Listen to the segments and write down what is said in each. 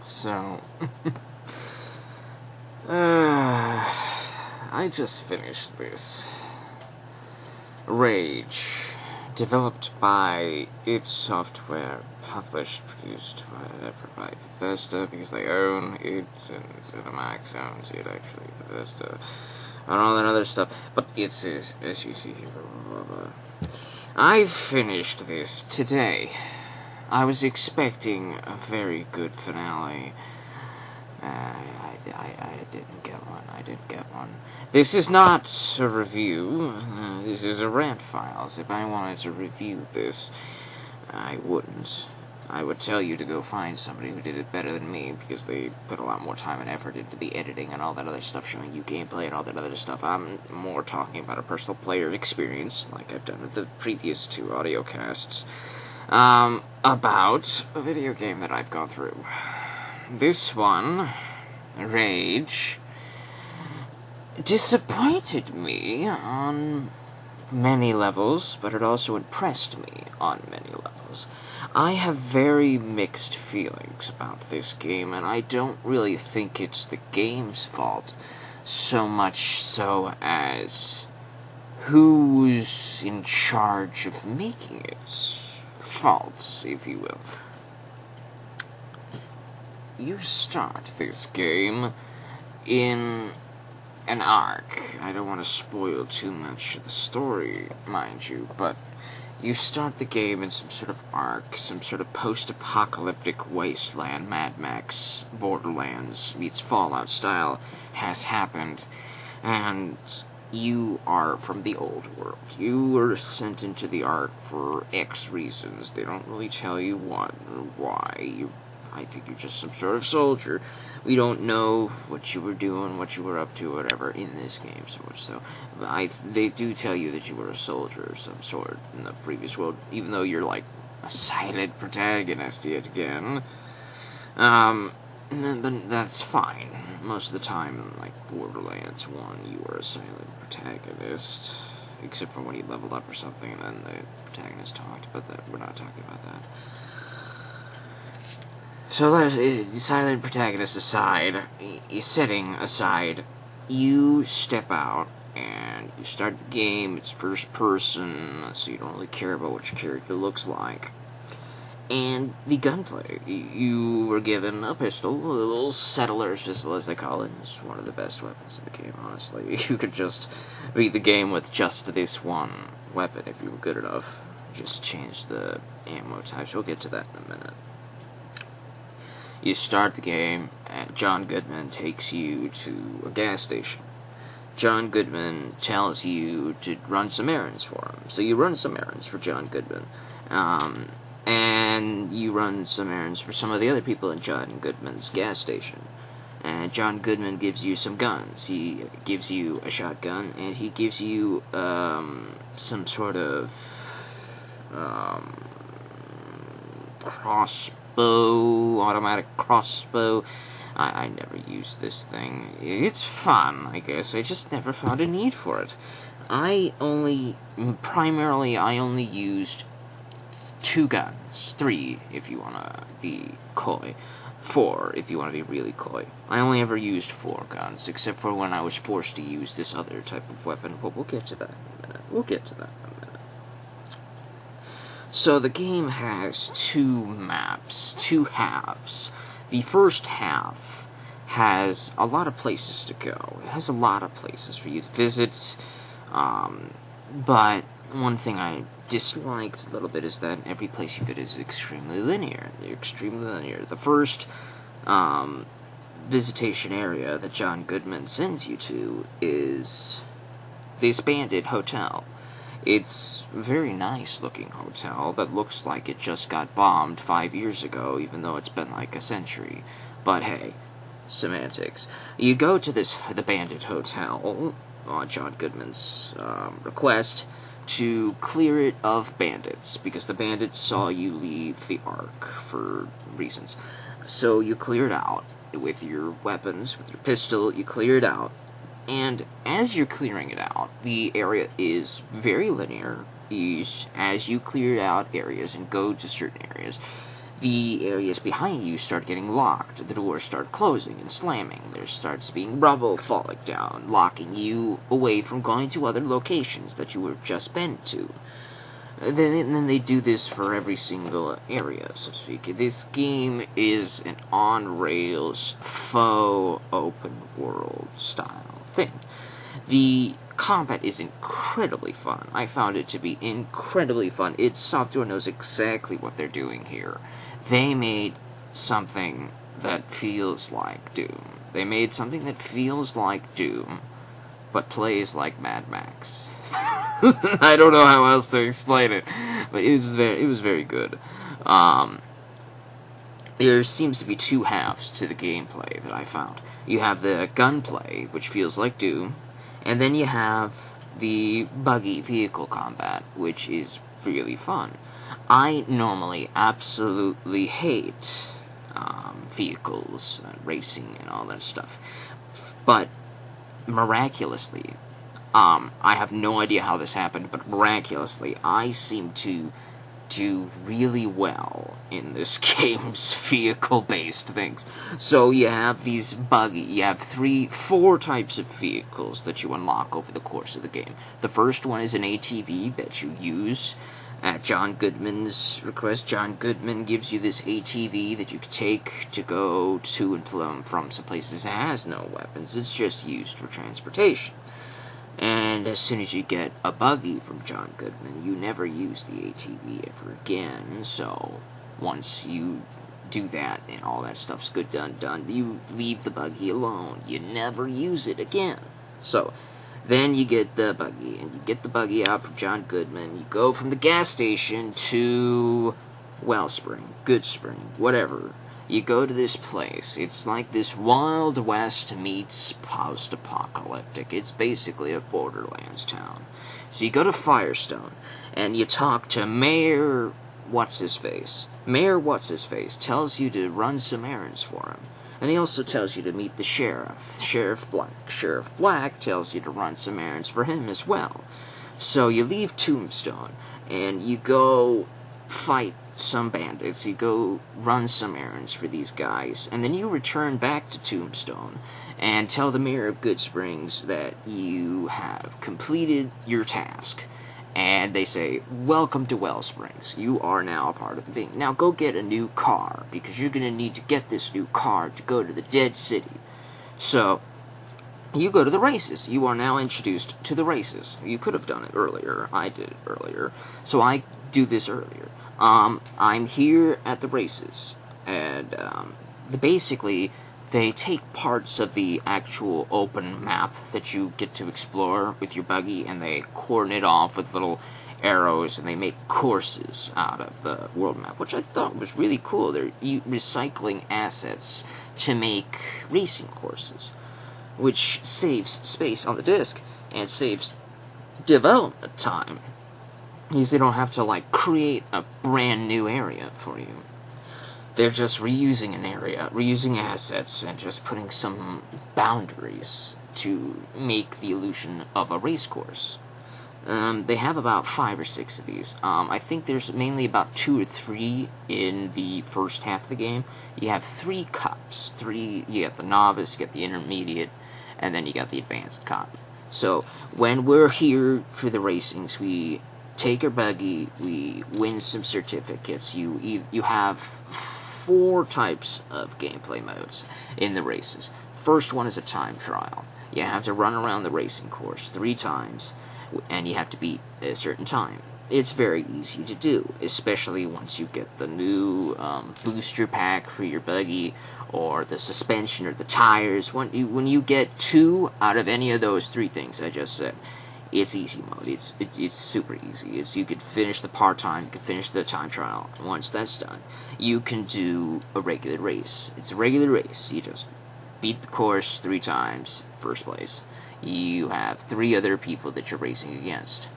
So, I just finished this. Rage, developed by id Software, published, produced, whatever, by Bethesda, because they own id, and Cinemax owns it, actually, Bethesda, and all that other stuff, but it's, as you see here, blah, blah, blah. I finished this today. I was expecting a very good finale. I didn't get one. This is not a review. This is a rant files. If I wanted to review this, I wouldn't. I would tell you to go find somebody who did it better than me, because they put a lot more time and effort into the editing and all that other stuff, showing you gameplay and all that other stuff. I'm more talking about a personal player experience, like I've done with the previous two audiocasts, about a video game that I've gone through. This one, Rage, disappointed me on many levels, but it also impressed me on many levels. I have very mixed feelings about this game, and I don't really think it's the game's fault so much so as who's in charge of making its fault, if you will. You start this game in an arc. I don't want to spoil too much of the story, mind you, but you start the game in some sort of arc, some sort of post-apocalyptic wasteland, Mad Max, Borderlands meets Fallout style has happened, and you are from the old world. You were sent into the arc for X reasons. They don't really tell you what or why. I think you're just some sort of soldier. We don't know what you were doing, what you were up to, whatever, in this game so much so. They do tell you that you were a soldier of some sort in the previous world, even though you're like a silent protagonist yet again. But that's fine. Most of the time, like Borderlands 1, you were a silent protagonist, except for when you leveled up or something, and then the protagonist talked, but we're not talking about that. So, silent protagonist aside, setting aside, you step out and you start the game. It's first person, so you don't really care about what your character looks like. And the gunplay. You were given a pistol, a little settler's pistol as they call it. It's one of the best weapons in the game, honestly. You could just beat the game with just this one weapon if you were good enough. Just change the ammo types. We'll get to that in a minute. You start the game, and John Goodman takes you to a gas station. John Goodman tells you to run some errands for him. So you run some errands for John Goodman. And you run some errands for some of the other people in John Goodman's gas station. And John Goodman gives you some guns. He gives you a shotgun, and he gives you some sort of automatic crossbow. I never used this thing. It's fun, I guess. I just never found a need for it. I only used 2 guns. 3, if you want to be coy. 4, if you want to be really coy. I only ever used 4 guns, except for when I was forced to use this other type of weapon. But we'll get to that in a minute. So the game has 2 maps, 2 halves. The first half has a lot of places to go. It has a lot of places for you to visit. But one thing I disliked a little bit is that every place you visit is extremely linear. They're extremely linear. The first visitation area that John Goodman sends you to is this bandit hotel. It's a very nice looking hotel that looks like it just got bombed 5 years ago, even though it's been like a century. But hey, semantics. You go to the bandit hotel on John Goodman's request to clear it of bandits, because the bandits saw you leave the Ark for reasons. So you clear it out with your weapons, with your pistol, you clear it out. And as you're clearing it out, the area is very linear. As you clear out areas and go to certain areas, the areas behind you start getting locked. The doors start closing and slamming. There starts being rubble falling down, locking you away from going to other locations that you were just been to. And then they do this for every single area, so to speak. This game is an on-rails, faux, open-world style thing. The combat is incredibly fun. I found it to be incredibly fun. Software knows exactly what they're doing here. They made something that feels like Doom. They made something that feels like Doom, but plays like Mad Max. I don't know how else to explain it, but it was very good. There seems to be two halves to the gameplay that I found. You have the gunplay, which feels like Doom, and then you have the buggy vehicle combat, which is really fun. I normally absolutely hate vehicles, racing, and all that stuff, but miraculously, I have no idea how this happened, but miraculously, I seem to do really well in this game's vehicle-based things. So you have you have 4 types of vehicles that you unlock over the course of the game. The first one is an ATV that you use at John Goodman's request. John Goodman gives you this ATV that you can take to go to and from some places. It has no weapons, it's just used for transportation. And as soon as you get a buggy from John Goodman, you never use the ATV ever again. So once you do that and all that stuff's good done, you leave the buggy alone. You never use it again. So then you get the buggy, and you get the buggy out from John Goodman. You go from the gas station to Wellspring, Goodspring, whatever. You go to this place. It's like this Wild West meets post-apocalyptic. It's basically a Borderlands town. So you go to Firestone, and you talk to Mayor What's-His-Face. Mayor What's-His-Face tells you to run some errands for him. And he also tells you to meet the sheriff, Sheriff Black. Sheriff Black tells you to run some errands for him as well. So you leave Tombstone, and you go fight some bandits, you go run some errands for these guys, and then you return back to Tombstone and tell the mayor of Goodsprings that you have completed your task. And they say, welcome to Wellsprings. You are now a part of the thing. Now go get a new car, because you're going to need to get this new car to go to the Dead City. So you go to the races. You are now introduced to the races. You could have done it earlier. I did it earlier. So I do this earlier. I'm here at the races, and basically they take parts of the actual open map that you get to explore with your buggy, and they cordon it off with little arrows, and they make courses out of the world map, which I thought was really cool. They're recycling assets to make racing courses, which saves space on the disc, and saves development time. Because they don't have to, create a brand new area for you. They're just reusing an area, reusing assets, and just putting some boundaries to make the illusion of a race course. They have about 5 or 6 of these. I think there's mainly about 2 or 3 in the first half of the game. You have 3 cups. You got the novice, you got the intermediate, and then you got the advanced cup. So, when we're here for the racings, we take our buggy, we win some certificates. You have 4 types of gameplay modes in the races. First one is a time trial. You have to run around the racing course 3 times, and you have to beat a certain time. It's very easy to do, especially once you get the new booster pack for your buggy, or the suspension, or the tires. When you get 2 out of any of those 3 things I just said, it's easy mode. It's super easy. You can finish the part-time, you can finish the time trial. And once that's done, you can do a regular race. It's a regular race. You just beat the course 3 times, first place. You have 3 other people that you're racing against.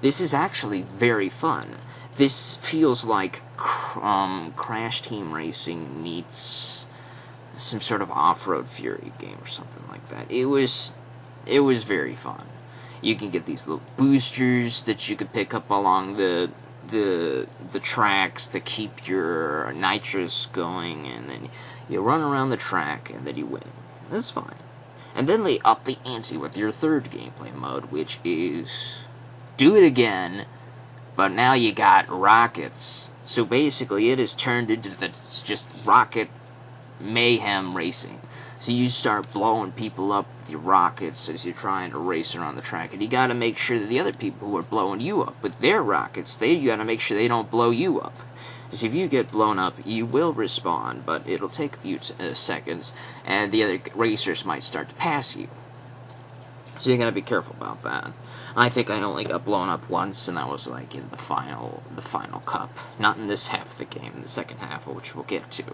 This is actually very fun. This feels like Crash Team Racing meets some sort of Off-Road Fury game or something like that. It was very fun. You can get these little boosters that you can pick up along the the tracks to keep your nitrous going, and then you run around the track, and then you win. That's fine. And then they up the ante with your third gameplay mode, which is do it again, but now you got rockets. So basically, it is turned into just rocket mayhem racing. So you start blowing people up with your rockets as you're trying to race around the track, and you gotta make sure that the other people who are blowing you up with their rockets, you gotta make sure they don't blow you up. Because if you get blown up, you will respawn, but it'll take a few seconds, and the other racers might start to pass you. So you gotta be careful about that. I think I only got blown up once, and that was like in the final cup. Not in this half of the game, in the second half, which we'll get to.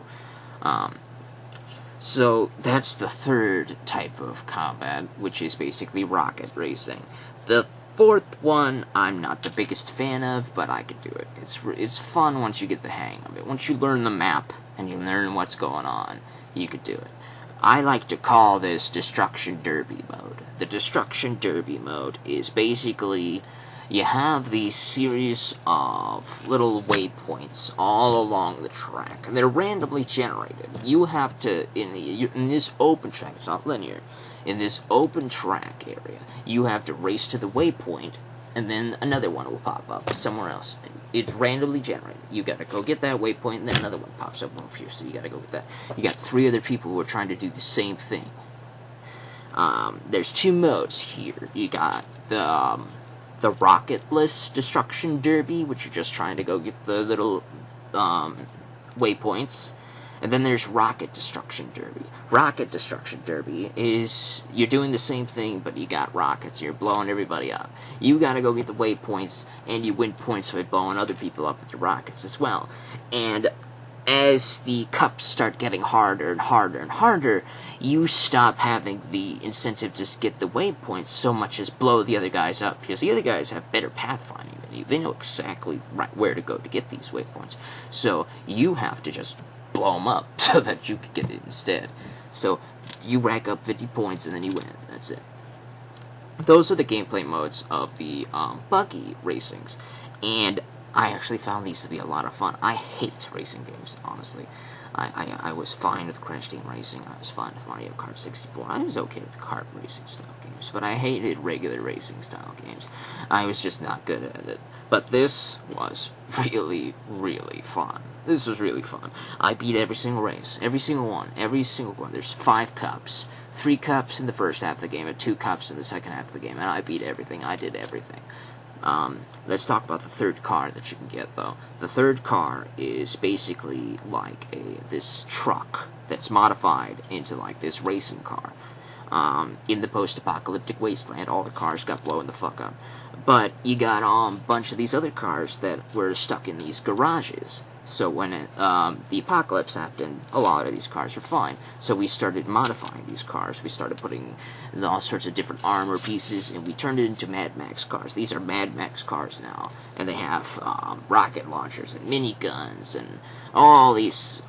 So that's the third type of combat, which is basically rocket racing. The fourth one, I'm not the biggest fan of, but I could do it. It's fun once you get the hang of it. Once you learn the map and you learn what's going on, you could do it. I like to call this Destruction Derby mode. The Destruction Derby mode is basically you have these series of little waypoints all along the track, and they're randomly generated. You have to, in this open track, it's not linear, in this open track area, you have to race to the waypoint, and then another one will pop up somewhere else. It's randomly generated. You gotta go get that waypoint, and then another one pops up over here, so you gotta go get that. You got 3 other people who are trying to do the same thing. There's 2 modes here. You got the rocketless Destruction Derby, which you're just trying to go get the little waypoints. And then there's Rocket Destruction Derby. Rocket Destruction Derby is you're doing the same thing, but you got rockets. You're blowing everybody up. You gotta go get the waypoints, and you win points by blowing other people up with your rockets as well. And as the cups start getting harder and harder and harder, you stop having the incentive to get the waypoints so much as blow the other guys up, because the other guys have better pathfinding than you. They know exactly right where to go to get these waypoints. So you have to just blow them up so that you can get it instead. So you rack up 50 points and then you win. That's it. Those are the gameplay modes of the buggy racings, and I actually found these to be a lot of fun. I hate racing games, honestly. I was fine with Crash Team Racing. I was fine with Mario Kart 64. I was okay with kart racing style games, but I hated regular racing style games. I was just not good at it. But this was really, really fun. This was really fun. I beat every single race. Every single one. There's 5 cups. 3 cups in the first half of the game and 2 cups in the second half of the game. And I beat everything. I did everything. Let's talk about the third car that you can get, though. The third car is basically like this truck that's modified into like this racing car. In the post-apocalyptic wasteland, all the cars got blown the fuck up. But you got a bunch of these other cars that were stuck in these garages. So when the apocalypse happened, a lot of these cars were fine. So we started modifying these cars. We started putting all sorts of different armor pieces, and we turned it into Mad Max cars. These are Mad Max cars now, and they have rocket launchers and miniguns and all these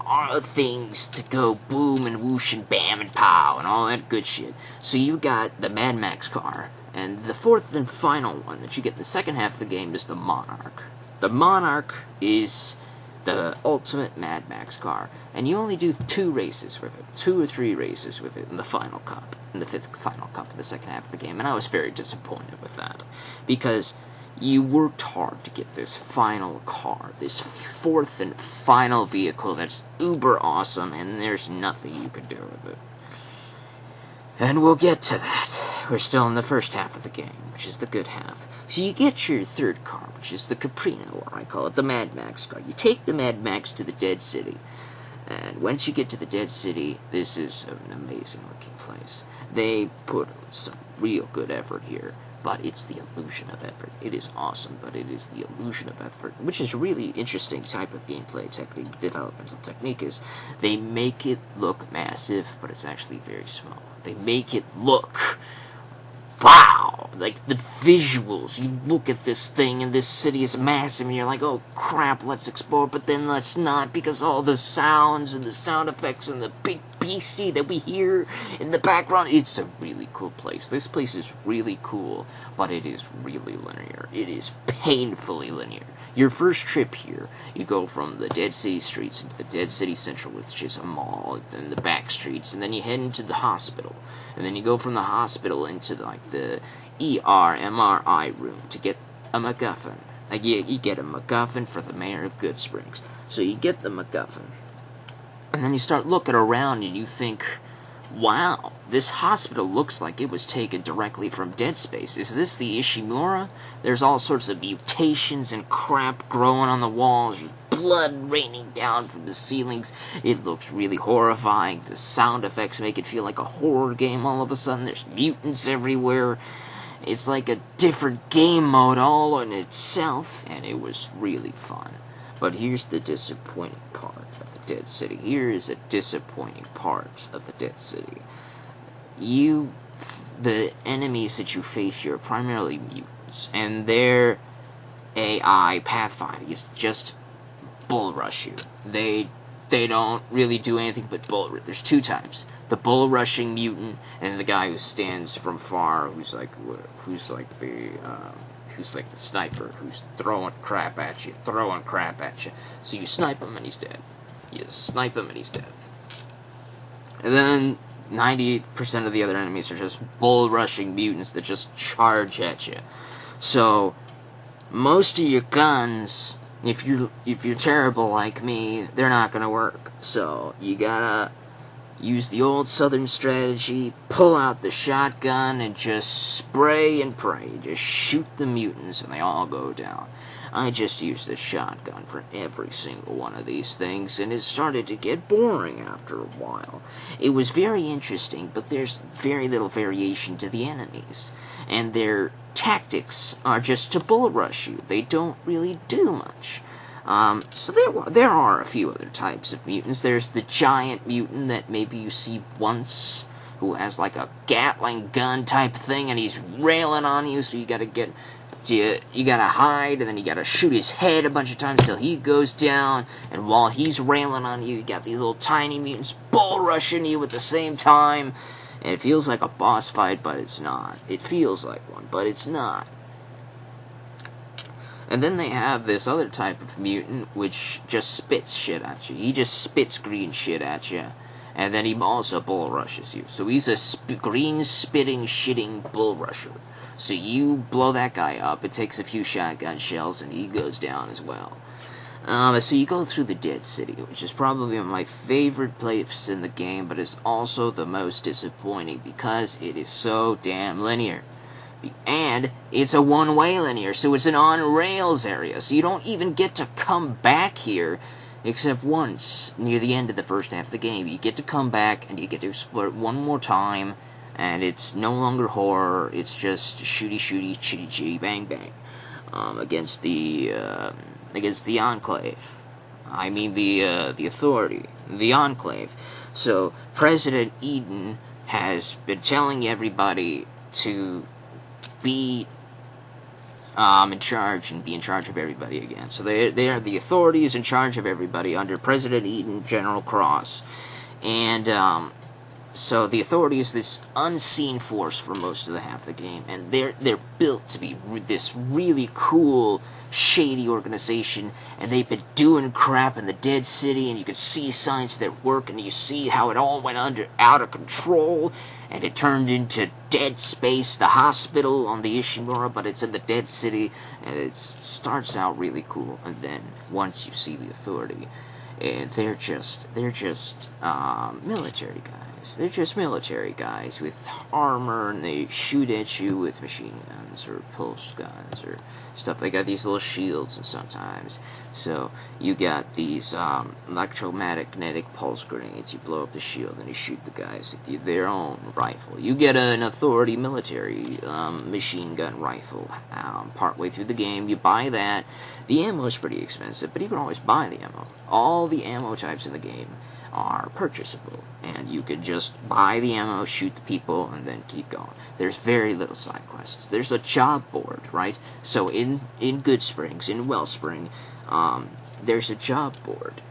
things to go boom and whoosh and bam and pow and all that good shit. So you got the Mad Max car, and the fourth and final one that you get in the second half of the game is the Monarch. The Monarch is the ultimate Mad Max car, and you only do 2 races with it, 2 or 3 races with it in the final cup, in the 5th final cup in the second half of the game, and I was very disappointed with that, because you worked hard to get this final car, this 4th and final vehicle that's uber awesome, and there's nothing you can do with it. And we'll get to that. We're still in the first half of the game, which is the good half. So you get your third car, which is the Caprino, or I call it the Mad Max car. You take the Mad Max to the Dead City. And once you get to the Dead City, this is an amazing looking place. They put some real good effort here, but it's the illusion of effort. It is awesome, but it is the illusion of effort, which is a really interesting type of gameplay developmental technique. Is they make it look massive, but it's actually very small. They make it look, wow, like the visuals. You look at this thing, and this city is massive, and you're like, oh crap, let's explore, but then let's not, because all the sounds and the sound effects and the big beastie that we hear in the background, it's a really cool place. This place is really cool, but it is really linear. It is painfully linear. Your first trip here, you go from the Dead City streets into the Dead City Central, which is a mall, and then the back streets, and then you head into the hospital. And then you go from the hospital into the MRI room to get a MacGuffin. Like, you get a MacGuffin for the mayor of Goodsprings. So you get the MacGuffin. And then you start looking around and you think, wow, this hospital looks like it was taken directly from Dead Space. Is this the Ishimura? There's all sorts of mutations and crap growing on the walls, blood raining down from the ceilings. It looks really horrifying. The sound effects make it feel like a horror game all of a sudden. There's mutants everywhere. It's like a different game mode all in itself, and it was really fun. But here's the disappointing part of the Dead City. Here is a disappointing part of the Dead City. The enemies that you face here are primarily mutants, and their AI pathfinding is just bull rush you. They don't really do anything but bull rush. There's two types: the bull rushing mutant, and the guy who stands from far, who's like the sniper, who's throwing crap at you. So you snipe him and he's dead. You snipe him and he's dead. And then 98% of the other enemies are just bull-rushing mutants that just charge at you. So most of your guns, if you're terrible like me, they're not gonna work. So you gotta use the old southern strategy, pull out the shotgun, and just spray and pray. Just shoot the mutants, and they all go down. I just used the shotgun for every single one of these things, and it started to get boring after a while. It was very interesting, but there's very little variation to the enemies, and their tactics are just to bull rush you. They don't really do much. So there are a few other types of mutants. There's the giant mutant that maybe you see once, who has like a Gatling gun type thing, and he's railing on you, so you gotta hide, and then you gotta shoot his head a bunch of times till he goes down, and while he's railing on you, you got these little tiny mutants bull rushing you at the same time, and it feels like a boss fight, but it's not. It feels like one, but it's not. And then they have this other type of mutant which just spits shit at you. He just spits green shit at you, and then he also bull rushes you. So he's a green spitting shitting bull rusher. So you blow that guy up, it takes a few shotgun shells, and he goes down as well. So you go through the Dead City, which is probably my favorite place in the game, but it's also the most disappointing because it is so damn linear. And it's a one-way linear, so it's an on-rails area, so you don't even get to come back here except once near the end of the first half of the game. You get to come back and you get to explore it one more time, and it's no longer horror, it's just shooty, chitty, chitty, bang, bang, against the Enclave. I mean the Authority, the Enclave. So President Eden has been telling everybody to be in charge and be in charge of everybody again. So they are the authorities in charge of everybody under President Eden, General Cross. And so the authority is this unseen force for most of the half of the game, and they're built to be this really cool, shady organization, and they've been doing crap in the Dead City, and you can see signs of their work, and you see how it all went out of control, and it turned into Dead Space, the hospital on the Ishimura, but it's in the Dead City, and it starts out really cool, and then once you see the authority, they're just military guys. They're just military guys with armor, and they shoot at you with machine guns or pulse guns or stuff. They got these little shields, and sometimes. So you got these electromagnetic pulse grenades. You blow up the shield, and you shoot the guys with their own rifle. You get an authority military machine gun rifle partway through the game. You buy that. The ammo is pretty expensive, but you can always buy the ammo. All the ammo types in the game are purchasable, and you can just buy the ammo, shoot the people, and then keep going. There's very little side quests. There's a job board, right? So in Goodsprings, in Wellspring, there's a job board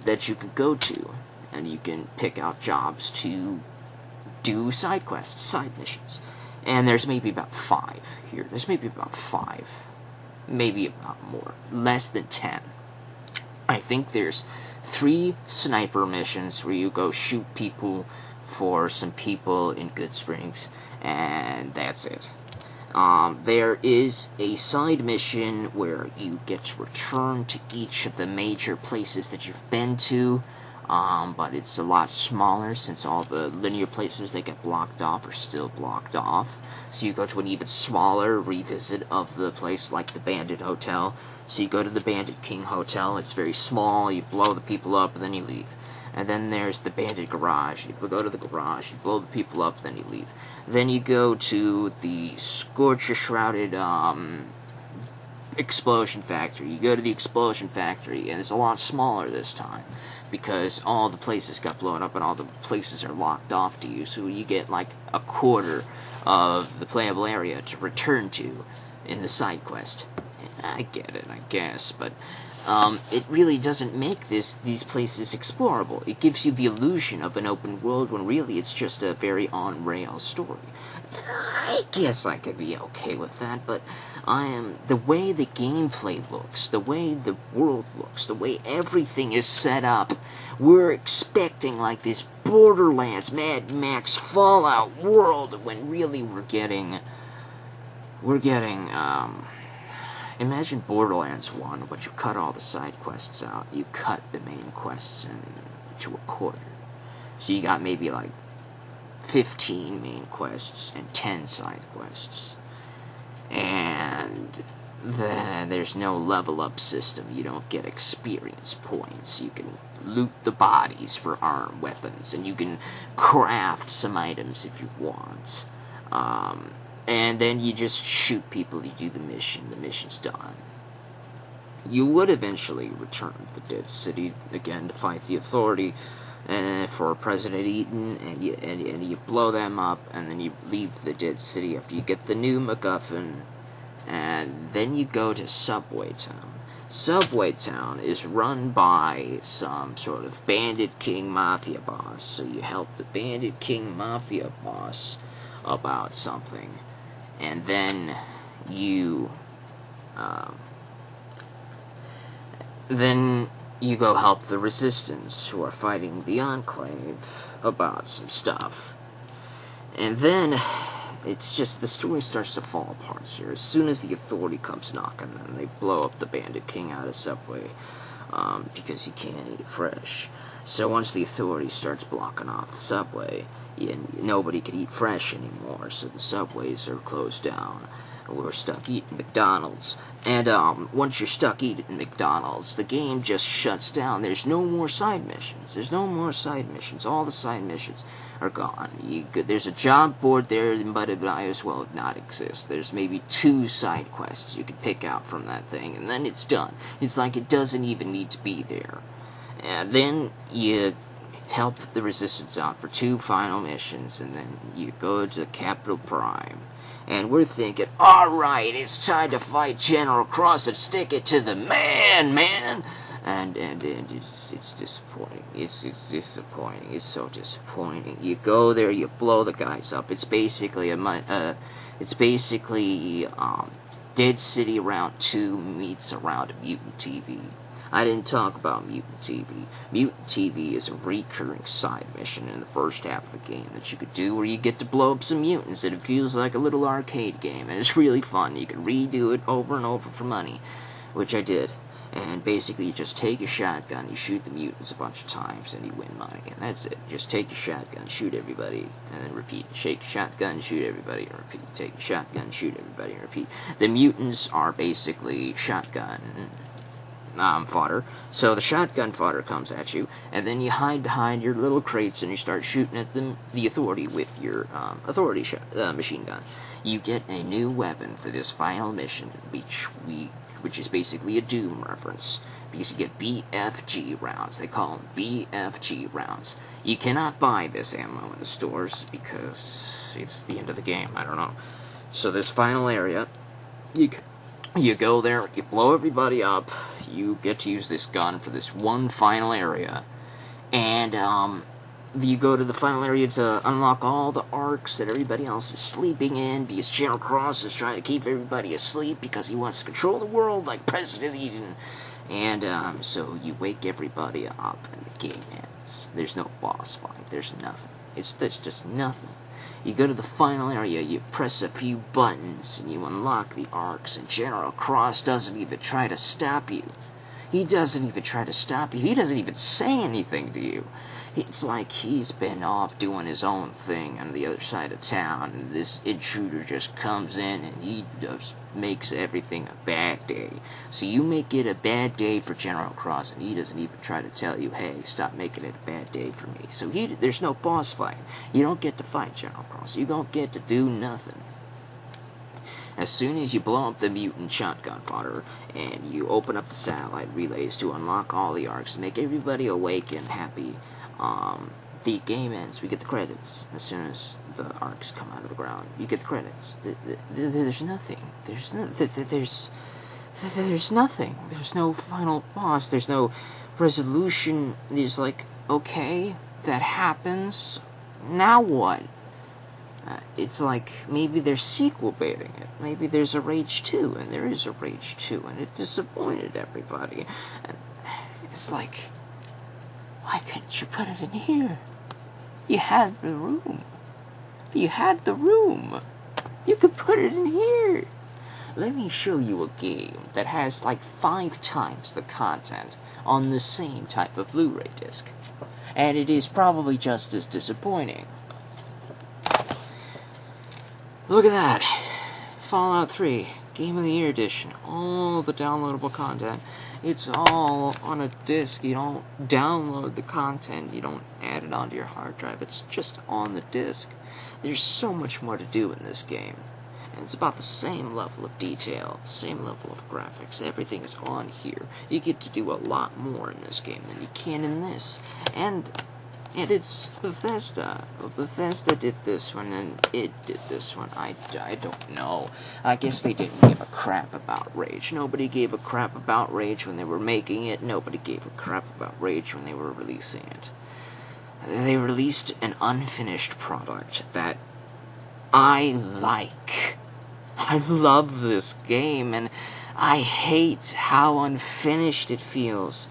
that you can go to, and you can pick out jobs to do side quests, side missions. And there's maybe about 5 here. There's maybe about 5. Maybe about more. Less than 10. I think there's 3 sniper missions where you go shoot people for some people in Good Springs, and that's it. There is a side mission where you get to return to each of the major places that you've been to, but it's a lot smaller since all the linear places that get blocked off are still blocked off. So you go to an even smaller revisit of the place, like the Bandit Hotel. So you go to the Bandit King Hotel, it's very small, you blow the people up, and then you leave. And then there's the Bandit Garage. You go to the garage, you blow the people up, then you leave. Then you go to the Scorcher-shrouded, Explosion Factory. You go to the Explosion Factory, and it's a lot smaller this time, because all the places got blown up and all the places are locked off to you, so you get like a quarter of the playable area to return to in the side quest. I get it, I guess, but it really doesn't make these places explorable. It gives you the illusion of an open world when really it's just a very on-rails story. I guess I could be okay with that, but the way the gameplay looks, the way the world looks, the way everything is set up, we're expecting like this Borderlands, Mad Max, Fallout world, when really we're getting, imagine Borderlands 1, but you cut all the side quests out. You cut the main quests into a quarter. So you got maybe like 15 main quests and 10 side quests. And then there's no level up system. You don't get experience points. You can loot the bodies for armed weapons, and you can craft some items if you want. And then you just shoot people, you do the mission's done. You would eventually return to the Dead City again to fight the Authority for President Eaton, and you blow them up, and then you leave the Dead City after you get the new MacGuffin, and then you go to Subway Town. Subway Town is run by some sort of Bandit King Mafia boss, so you help the Bandit King Mafia boss about something. And then you go help the Resistance, who are fighting the Enclave about some stuff. And then it's just the story starts to fall apart here. As soon as the Authority comes knocking, then they blow up the Bandit King out of Subway, because he can't eat it fresh. So once the Authority starts blocking off the Subway, nobody can eat fresh anymore, so the Subways are closed down. We're stuck eating McDonald's. And once you're stuck eating McDonald's, the game just shuts down. There's no more side missions. All the side missions are gone. There's a job board there, but it might as well not exist. There's maybe 2 side quests you can pick out from that thing, and then it's done. It's like it doesn't even need to be there. And then you help the Resistance out for 2 final missions, and then you go to Capital Prime. And we're thinking, alright, it's time to fight General Cross and stick it to the man! And it's disappointing. It's disappointing. It's so disappointing. You go there, you blow the guys up. It's basically Dead City Round 2 meets a round of Mutant TV. I didn't talk about Mutant TV. Mutant TV is a recurring side mission in the first half of the game that you could do where you get to blow up some mutants, and it feels like a little arcade game, and it's really fun. You can redo it over and over for money, which I did. And basically you just take a shotgun, you shoot the mutants a bunch of times, and you win money. And that's it. Just take a shotgun, shoot everybody, and then repeat. Shake a shotgun, shoot everybody, and repeat. Take a shotgun, shoot everybody, and repeat. The mutants are basically shotgun fodder. So the shotgun fodder comes at you, and then you hide behind your little crates and you start shooting at the Authority with your Authority machine gun. You get a new weapon for this final mission, which is basically a Doom reference, because you get BFG rounds. They call them BFG rounds. You cannot buy this ammo in the stores because it's the end of the game. I don't know. So this final area, you go there, you blow everybody up, you get to use this gun for this one final area, and you go to the final area to unlock all the arcs that everybody else is sleeping in, because General Cross is trying to keep everybody asleep because he wants to control the world like President Eden. And so you wake everybody up and the game ends. There's no boss fight. There's nothing. There's just nothing. You go to the final area, you press a few buttons, and you unlock the arcs, and General Cross doesn't even try to stop you. He doesn't even try to stop you. He doesn't even say anything to you. It's like he's been off doing his own thing on the other side of town, and this intruder just comes in and he just makes everything a bad day. So you make it a bad day for General Cross, and he doesn't even try to tell you, hey, stop making it a bad day for me. So there's no boss fight. You don't get to fight General Cross. You don't get to do nothing. As soon as you blow up the mutant shotgun fodder, and you open up the satellite relays to unlock all the arcs and make everybody awake and happy, the game ends. We get the credits. As soon as the arcs come out of the ground, you get the credits. There's nothing. There's nothing. There's no final boss. There's no resolution. There's like, okay, that happens. Now what? It's like maybe they're sequel baiting it. Maybe there's a Rage 2, and there is a Rage 2, and it disappointed everybody. And it's like, why couldn't you put it in here? You had the room. You had the room. You could put it in here. Let me show you a game that has like 5 times the content on the same type of Blu-ray disc. And it is probably just as disappointing. Look at that. Fallout 3, Game of the Year Edition. All the downloadable content. It's all on a disc. You don't download the content. You don't add it onto your hard drive. It's just on the disc. There's so much more to do in this game. And it's about the same level of detail, the same level of graphics. Everything is on here. You get to do a lot more in this game than you can in this. And it's Bethesda. Well, Bethesda did this one, and it did this one. I don't know. I guess they didn't give a crap about Rage. Nobody gave a crap about Rage when they were making it. Nobody gave a crap about Rage when they were releasing it. They released an unfinished product that I like. I love this game, and I hate how unfinished it feels.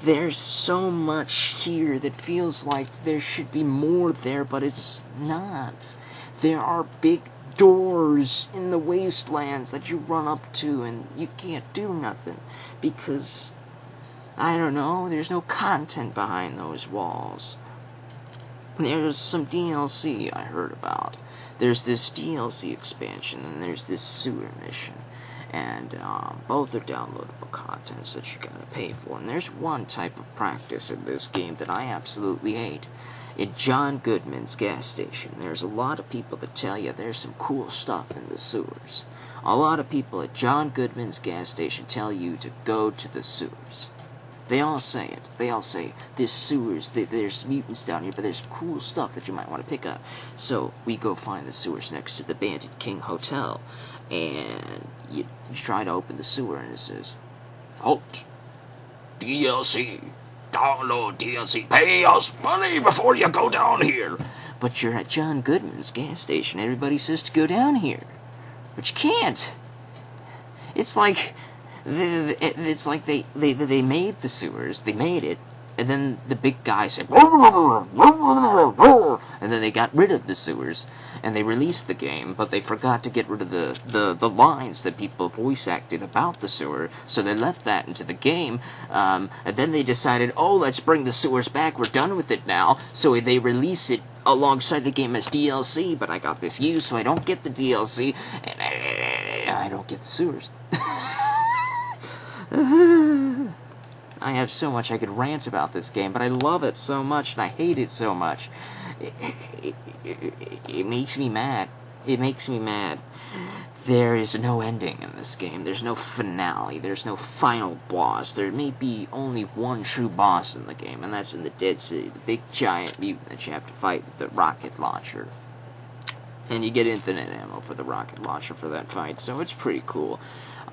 There's so much here that feels like there should be more there, but it's not. There are big doors in the wastelands that you run up to, and you can't do nothing because, I don't know, there's no content behind those walls. There's some DLC I heard about. There's this DLC expansion, and there's this sewer mission. And both are downloadable contents that you gotta pay for. And there's one type of practice in this game that I absolutely hate. At John Goodman's gas station, there's a lot of people that tell you there's some cool stuff in the sewers. A lot of people at John Goodman's gas station tell you to go to the sewers. They all say it. They all say, there's sewers, there's mutants down here, but there's cool stuff that you might want to pick up. So we go find the sewers next to the Bandit King Hotel. And you try to open the sewer, and it says, halt, DLC, download DLC, pay us money before you go down here. But you're at John Goodman's gas station. Everybody says to go down here, but you can't. It's like they made the sewers, they made it, and then the big guy said, and then they got rid of the sewers, and they released the game, but they forgot to get rid of the lines that people voice acted about the sewer, so they left that into the game, and then they decided, oh, let's bring the sewers back, we're done with it now, so they release it alongside the game as DLC, but I got this used, so I don't get the DLC, and I don't get the sewers. I have so much I could rant about this game, but I love it so much, and I hate it so much. It makes me mad. It makes me mad. There is no ending in this game. There's no finale. There's no final boss. There may be only one true boss in the game, and that's in the Dead City, the big giant mutant that you have to fight with the rocket launcher. And you get infinite ammo for the rocket launcher for that fight, so it's pretty cool.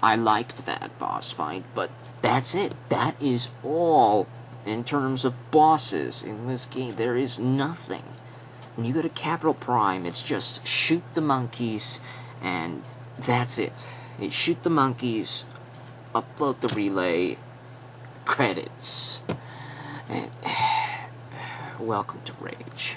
I liked that boss fight, but that's it. That is all In terms of bosses in this game, there is nothing. When you go to Capital Prime, it's just shoot the monkeys, and that's it. You shoot the monkeys, upload the relay, credits. And welcome to Rage.